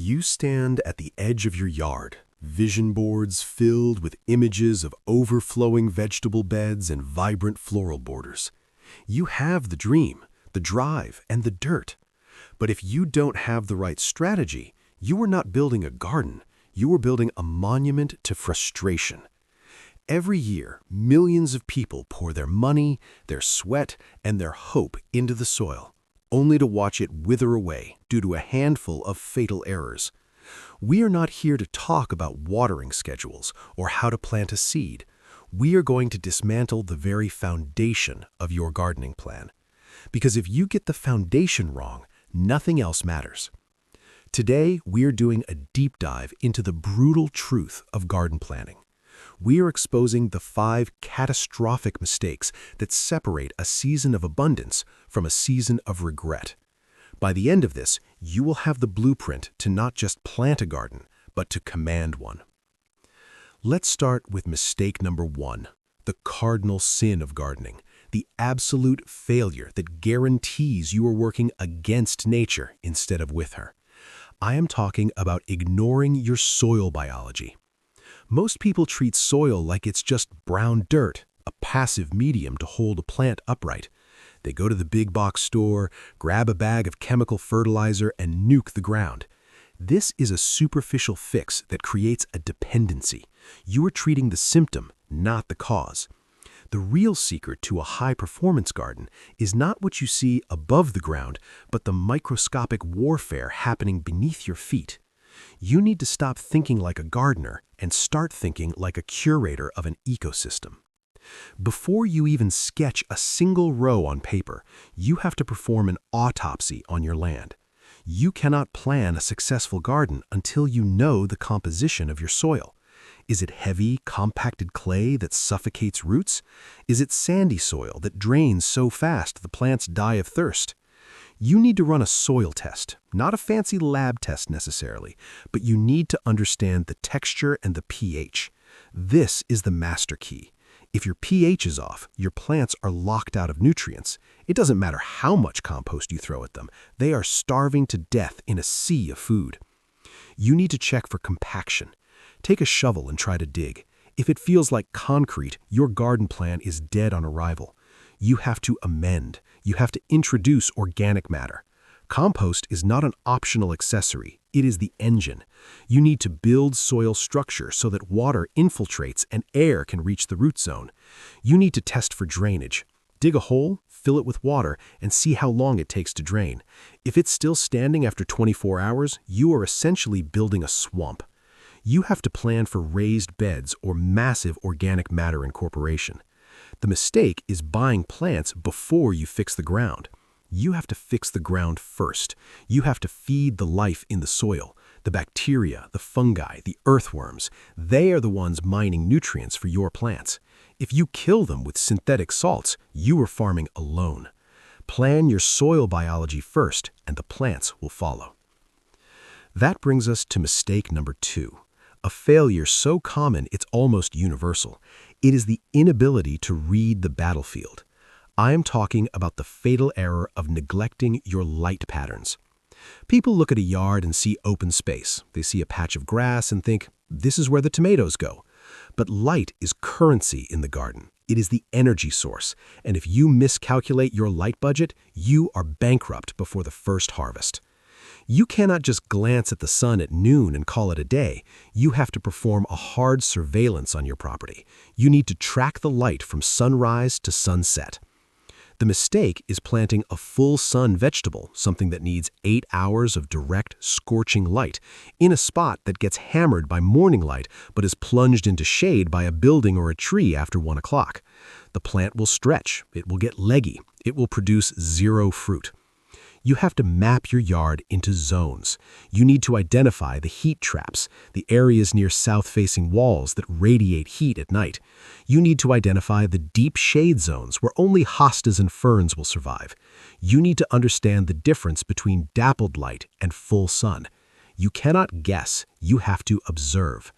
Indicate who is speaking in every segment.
Speaker 1: You stand at the edge of your yard, vision boards filled with images of overflowing vegetable beds and vibrant floral borders. You have the dream, the drive, and the dirt. But if you don't have the right strategy, you are not building a garden, you are building a monument to frustration. Every year, millions of people pour their money, their sweat, and their hope into the soil, only to watch it wither away due to a handful of fatal errors. We are not here to talk about watering schedules or how to plant a seed. We are going to dismantle the very foundation of your gardening plan. Because if you get the foundation wrong, nothing else matters. Today, we are doing a deep dive into the brutal truth of garden planning. We are exposing the 5 catastrophic mistakes that separate a season of abundance from a season of regret. By the end of this, you will have the blueprint to not just plant a garden, but to command one. Let's start with mistake number 1, the cardinal sin of gardening, the absolute failure that guarantees you are working against nature instead of with her. I am talking about ignoring your soil biology. Most people treat soil like it's just brown dirt, a passive medium to hold a plant upright. They go to the big box store, grab a bag of chemical fertilizer, and nuke the ground. This is a superficial fix that creates a dependency. You are treating the symptom, not the cause. The real secret to a high-performance garden is not what you see above the ground, but the microscopic warfare happening beneath your feet. You need to stop thinking like a gardener and start thinking like a curator of an ecosystem. Before you even sketch a single row on paper, you have to perform an autopsy on your land. You cannot plan a successful garden until you know the composition of your soil. Is it heavy, compacted clay that suffocates roots? Is it sandy soil that drains so fast the plants die of thirst? You need to run a soil test, not a fancy lab test necessarily, but you need to understand the texture and the pH. This is the master key. If your pH is off, your plants are locked out of nutrients. It doesn't matter how much compost you throw at them. They are starving to death in a sea of food. You need to check for compaction. Take a shovel and try to dig. If it feels like concrete, your garden plan is dead on arrival. You have to amend. You have to introduce organic matter. Compost is not an optional accessory. It is the engine. You need to build soil structure so that water infiltrates and air can reach the root zone. You need to test for drainage. Dig a hole, fill it with water, and see how long it takes to drain. If it's still standing after 24 hours, you are essentially building a swamp. You have to plan for raised beds or massive organic matter incorporation. The mistake is buying plants before you fix the ground. You have to fix the ground first. You have to feed the life in the soil, the bacteria, the fungi, the earthworms. They are the ones mining nutrients for your plants. If you kill them with synthetic salts, you are farming alone. Plan your soil biology first, and the plants will follow. That brings us to mistake number 2. A failure so common it's almost universal. It is the inability to read the battlefield. I am talking about the fatal error of neglecting your light patterns. People look at a yard and see open space. They see a patch of grass and think, this is where the tomatoes go. But light is currency in the garden. It is the energy source. And if you miscalculate your light budget, you are bankrupt before the first harvest. You cannot just glance at the sun at noon and call it a day. You have to perform a hard surveillance on your property. You need to track the light from sunrise to sunset. The mistake is planting a full sun vegetable, something that needs 8 hours of direct, scorching light, in a spot that gets hammered by morning light but is plunged into shade by a building or a tree after 1 o'clock. The plant will stretch, it will get leggy, it will produce 0 fruit. You have to map your yard into zones. You need to identify the heat traps, the areas near south-facing walls that radiate heat at night. You need to identify the deep shade zones where only hostas and ferns will survive. You need to understand the difference between dappled light and full sun. You cannot guess, you have to observe.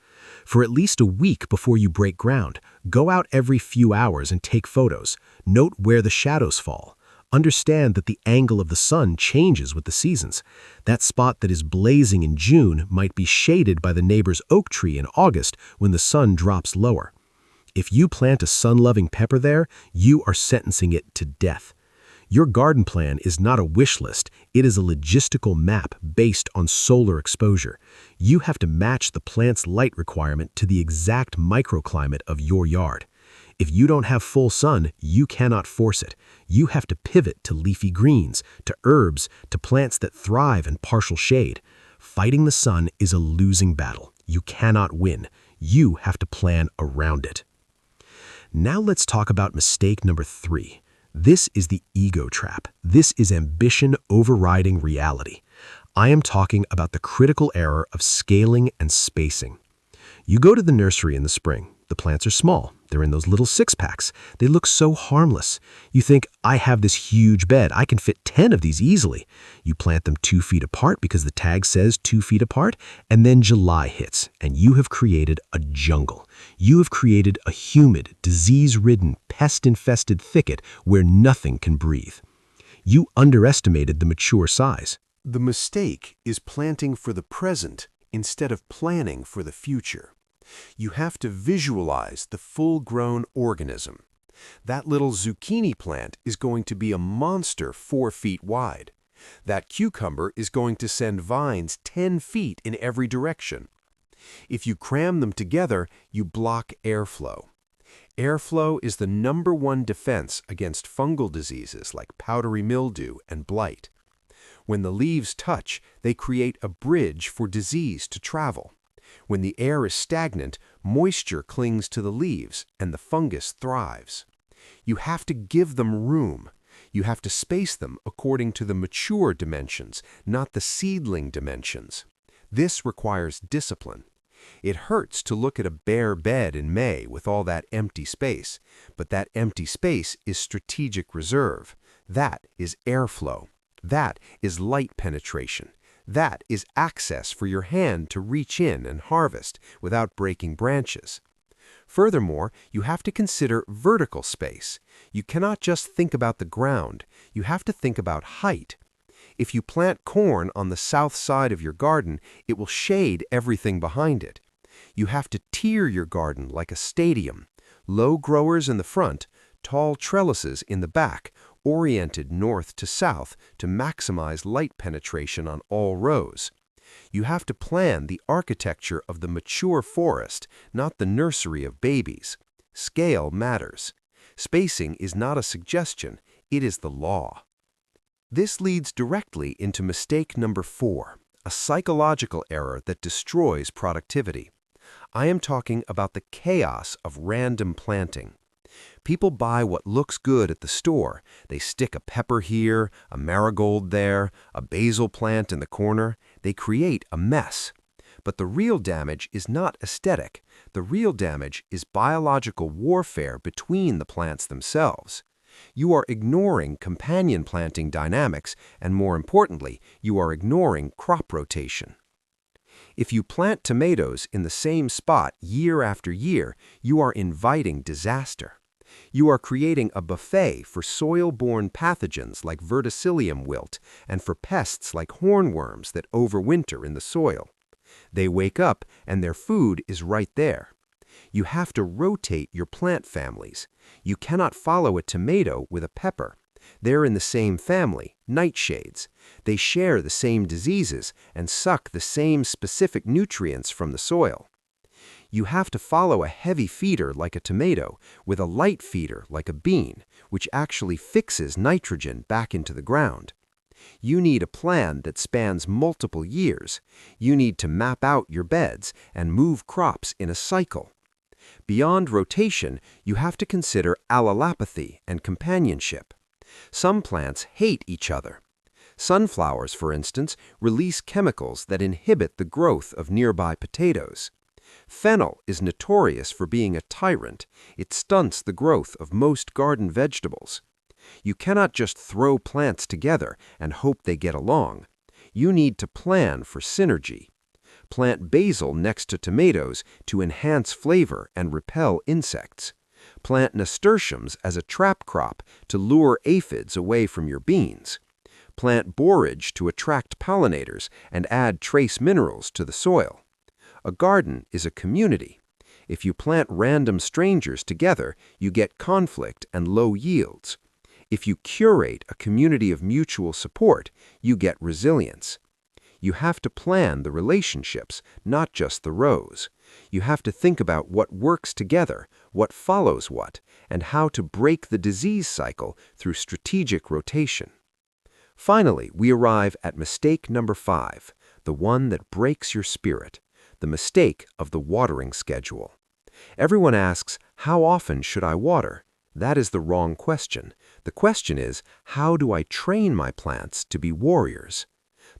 Speaker 1: For at least a week before you break ground, go out every few hours and take photos. Note where the shadows fall. Understand that the angle of the sun changes with the seasons. That spot that is blazing in June might be shaded by the neighbor's oak tree in August when the sun drops lower. If you plant a sun-loving pepper there, you are sentencing it to death. Your garden plan is not a wish list, it is a logistical map based on solar exposure. You have to match the plant's light requirement to the exact microclimate of your yard. If you don't have full sun, you cannot force it. You have to pivot to leafy greens, to herbs, to plants that thrive in partial shade. Fighting the sun is a losing battle. You cannot win. You have to plan around it. Now let's talk about mistake number 3. This is the ego trap. This is ambition overriding reality. I am talking about the critical error of scaling and spacing. You go to the nursery in the spring. The plants are small. They're in those little 6-packs. They look so harmless. You think, I have this huge bed. I can fit 10 of these easily. You plant them 2 feet apart because the tag says 2 feet apart, and then July hits, and you have created a jungle. You have created a humid, disease-ridden, pest-infested thicket where nothing can breathe. You underestimated the mature size.
Speaker 2: The mistake is planting for the present instead of planning for the future. You have to visualize the full-grown organism. That little zucchini plant is going to be a monster 4 feet wide. That cucumber is going to send vines 10 feet in every direction. If you cram them together, you block airflow. Airflow is the #1 defense against fungal diseases like powdery mildew and blight. When the leaves touch, they create a bridge for disease to travel. When the air is stagnant, moisture clings to the leaves and the fungus thrives. You have to give them room. You have to space them according to the mature dimensions, not the seedling dimensions. This requires discipline. It hurts to look at a bare bed in May with all that empty space, but that empty space is strategic reserve. That is airflow. That is light penetration. That is access for your hand to reach in and harvest without breaking branches. Furthermore, you have to consider vertical space. You cannot just think about the ground. You have to think about height. If you plant corn on the south side of your garden, it will shade everything behind it. You have to tier your garden like a stadium. Low growers in the front, tall trellises in the back, oriented north to south to maximize light penetration on all rows. You have to plan the architecture of the mature forest, not the nursery of babies. Scale matters. Spacing is not a suggestion, it is the law. This leads directly into mistake number 4, a psychological error that destroys productivity. I am talking about the chaos of random planting. People buy what looks good at the store. They stick a pepper here, a marigold there, a basil plant in the corner. They create a mess. But the real damage is not aesthetic. The real damage is biological warfare between the plants themselves. You are ignoring companion planting dynamics, and more importantly, you are ignoring crop rotation. If you plant tomatoes in the same spot year after year, you are inviting disaster. You are creating a buffet for soil-borne pathogens like verticillium wilt and for pests like hornworms that overwinter in the soil. They wake up and their food is right there. You have to rotate your plant families. You cannot follow a tomato with a pepper. They're in the same family, nightshades. They share the same diseases and suck the same specific nutrients from the soil. You have to follow a heavy feeder like a tomato with a light feeder like a bean, which actually fixes nitrogen back into the ground. You need a plan that spans multiple years. You need to map out your beds and move crops in a cycle. Beyond rotation, you have to consider allelopathy and companionship. Some plants hate each other. Sunflowers, for instance, release chemicals that inhibit the growth of nearby potatoes. Fennel is notorious for being a tyrant. It stunts the growth of most garden vegetables. You cannot just throw plants together and hope they get along. You need to plan for synergy. Plant basil next to tomatoes to enhance flavor and repel insects. Plant nasturtiums as a trap crop to lure aphids away from your beans. Plant borage to attract pollinators and add trace minerals to the soil. A garden is a community. If you plant random strangers together, you get conflict and low yields. If you curate a community of mutual support, you get resilience. You have to plan the relationships, not just the rows. You have to think about what works together, what follows what, and how to break the disease cycle through strategic rotation. Finally, we arrive at mistake number 5, the one that breaks your spirit, the mistake of the watering schedule. Everyone asks, how often should I water? That is the wrong question. The question is, how do I train my plants to be warriors?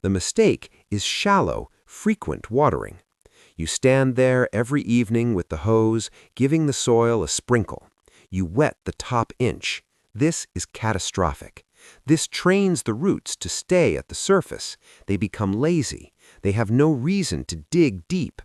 Speaker 2: The mistake is shallow, frequent watering. You stand there every evening with the hose, giving the soil a sprinkle. You wet the top inch. This is catastrophic. This trains the roots to stay at the surface. They become lazy. They have no reason to dig deep.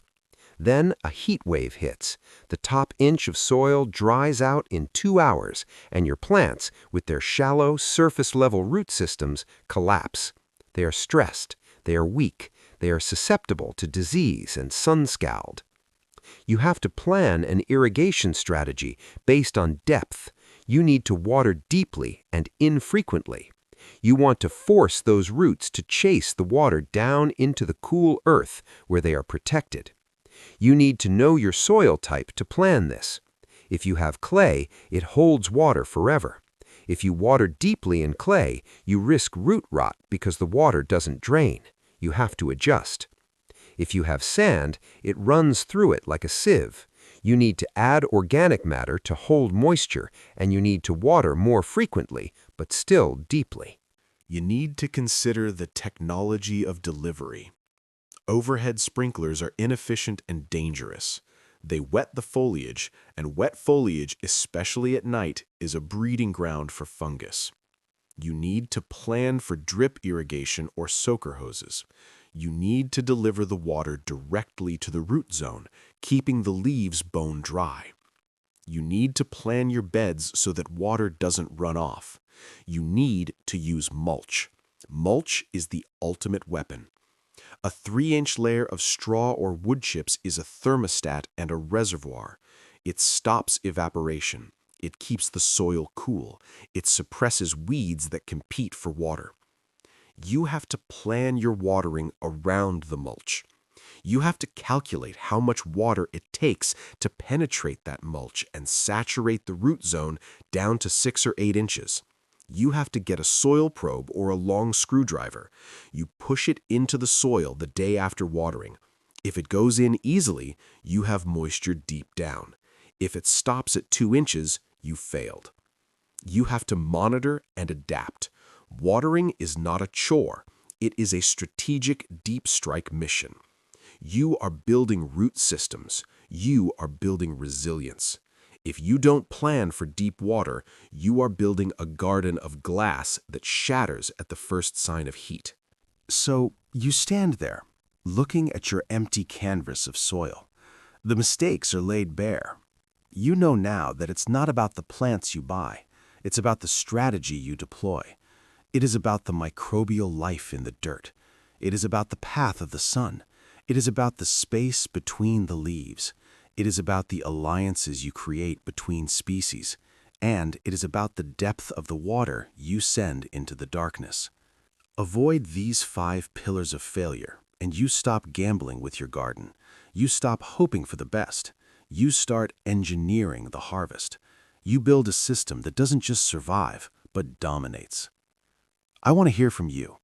Speaker 2: Then a heat wave hits. The top inch of soil dries out in 2 hours, and your plants, with their shallow, surface-level root systems, collapse. They are stressed. They are weak. They are susceptible to disease and sun-scald. You have to plan an irrigation strategy based on depth. You need to water deeply and infrequently. You want to force those roots to chase the water down into the cool earth where they are protected. You need to know your soil type to plan this. If you have clay, it holds water forever. If you water deeply in clay, you risk root rot because the water doesn't drain. You have to adjust. If you have sand, it runs through it like a sieve. You need to add organic matter to hold moisture, and you need to water more frequently, but still deeply.
Speaker 1: You need to consider the technology of delivery. Overhead sprinklers are inefficient and dangerous. They wet the foliage, and wet foliage, especially at night, is a breeding ground for fungus. You need to plan for drip irrigation or soaker hoses. You need to deliver the water directly to the root zone, keeping the leaves bone dry. You need to plan your beds so that water doesn't run off. You need to use mulch. Mulch is the ultimate weapon. A 3-inch layer of straw or wood chips is a thermostat and a reservoir. It stops evaporation. It keeps the soil cool. It suppresses weeds that compete for water. You have to plan your watering around the mulch. You have to calculate how much water it takes to penetrate that mulch and saturate the root zone down to 6 or 8 inches. You have to get a soil probe or a long screwdriver. You push it into the soil the day after watering. If it goes in easily, you have moisture deep down. If it stops at 2 inches, you failed. You have to monitor and adapt. Watering is not a chore. It is a strategic deep strike mission. You are building root systems. You are building resilience. If you don't plan for deep water, you are building a garden of glass that shatters at the first sign of heat. So you stand there, looking at your empty canvas of soil. The mistakes are laid bare. You know now that it's not about the plants you buy. It's about the strategy you deploy. It is about the microbial life in the dirt. It is about the path of the sun. It is about the space between the leaves. It is about the alliances you create between species. And it is about the depth of the water you send into the darkness. Avoid these 5 pillars of failure, and you stop gambling with your garden. You stop hoping for the best. You start engineering the harvest. You build a system that doesn't just survive, but dominates. I want to hear from you.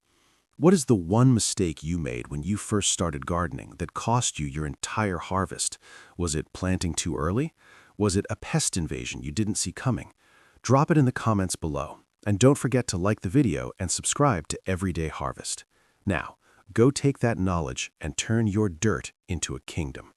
Speaker 1: What is the one mistake you made when you first started gardening that cost you your entire harvest? Was it planting too early? Was it a pest invasion you didn't see coming? Drop it in the comments below. And don't forget to like the video and subscribe to Everyday Harvest. Now, go take that knowledge and turn your dirt into a kingdom.